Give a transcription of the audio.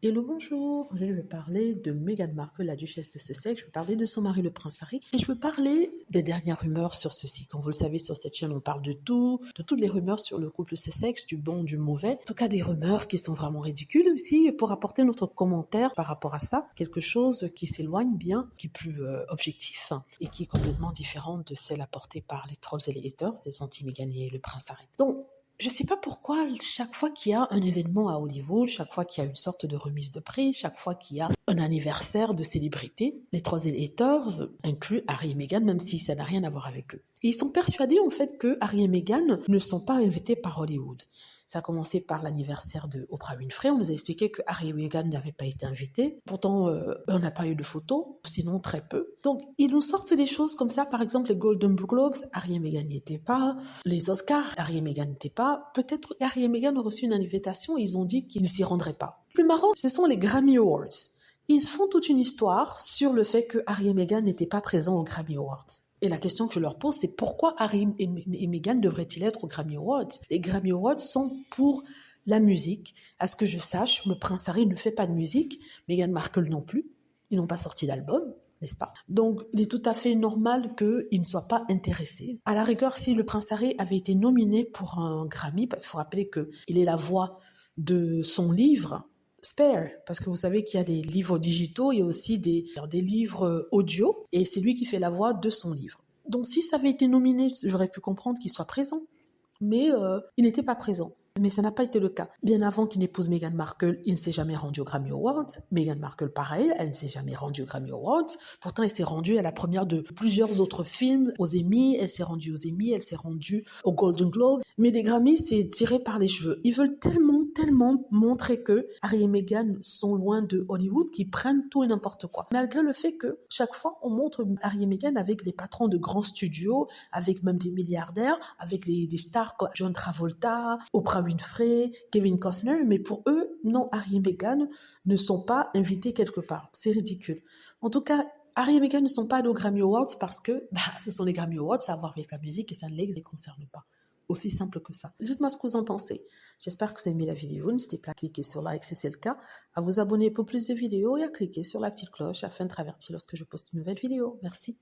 Hello, bonjour. Aujourd'hui, je vais parler de Meghan Markle, la duchesse de Sussex. Je vais parler de son mari, le prince Harry. Et je vais parler des dernières rumeurs sur ceci. Comme vous le savez, sur cette chaîne, on parle de tout, de toutes les rumeurs sur le couple Sussex, du bon, du mauvais. En tout cas, des rumeurs qui sont vraiment ridicules aussi, pour apporter notre commentaire par rapport à ça. Quelque chose qui s'éloigne bien, qui est plus objectif et qui est complètement différent de celle apportée par les trolls et les haters, les anti-Meghan et le prince Harry. Donc, je sais pas pourquoi, chaque fois qu'il y a un événement à Hollywood, chaque fois qu'il y a une sorte de remise de prix, chaque fois qu'il y a un anniversaire de célébrité, les trolls et les haters incluent Harry et Meghan, même si ça n'a rien à voir avec eux. Et ils sont persuadés en fait que Harry et Meghan ne sont pas invités par Hollywood. Ça a commencé par l'anniversaire de Oprah Winfrey. On nous a expliqué que Harry et Meghan n'avaient pas été invités. Pourtant, on n'a pas eu de photos, sinon très peu. Donc, ils nous sortent des choses comme ça. Par exemple, les Golden Globes, Harry et Meghan n'y étaient pas. Les Oscars, Harry et Meghan n'étaient pas. Peut-être Harry et Meghan ont reçu une invitation et ils ont dit qu'ils ne s'y rendraient pas. Le plus marrant, ce sont les Grammy Awards. Ils font toute une histoire sur le fait que Harry et Meghan n'étaient pas présents aux Grammy Awards. Et la question que je leur pose, c'est pourquoi Harry et Meghan devraient-ils être aux Grammy Awards? Les Grammy Awards sont pour la musique. À ce que je sache, le prince Harry ne fait pas de musique, Meghan Markle non plus. Ils n'ont pas sorti d'album, n'est-ce pas? Donc, il est tout à fait normal qu'ils ne soient pas intéressés. À la rigueur, si le prince Harry avait été nominé pour un Grammy, il faut rappeler qu'il est la voix de son livre Spare, parce que vous savez qu'il y a des livres digitaux, il y a aussi des livres audio, et c'est lui qui fait la voix de son livre. Donc si ça avait été nominé, j'aurais pu comprendre qu'il soit présent, mais il n'était pas présent. Mais ça n'a pas été le cas. Bien avant qu'il n'épouse Meghan Markle, il ne s'est jamais rendu aux Grammy Awards. Meghan Markle, pareil, elle ne s'est jamais rendue aux Grammy Awards. Pourtant, elle s'est rendue à la première de plusieurs autres films, aux Emmy, elle s'est rendue aux Emmy, elle s'est rendue aux Golden Globes. Mais les Grammys, c'est tiré par les cheveux. Ils veulent tellement montrer que Harry et Meghan sont loin de Hollywood, qu'ils prennent tout et n'importe quoi. Malgré le fait que chaque fois, on montre Harry et Meghan avec les patrons de grands studios, avec même des milliardaires, avec des stars comme John Travolta, Oprah Winfrey, Kevin Costner, mais pour eux, non, Harry et Meghan ne sont pas invités quelque part. C'est ridicule. En tout cas, Harry et Meghan ne sont pas allés aux Grammy Awards parce que ce sont les Grammy Awards, ça a à voir avec la musique et ça ne les concerne pas. Aussi simple que ça. Dites-moi ce que vous en pensez. J'espère que vous avez aimé la vidéo. N'hésitez pas à cliquer sur like si c'est le cas, à vous abonner pour plus de vidéos et à cliquer sur la petite cloche afin de être averti lorsque je poste une nouvelle vidéo. Merci.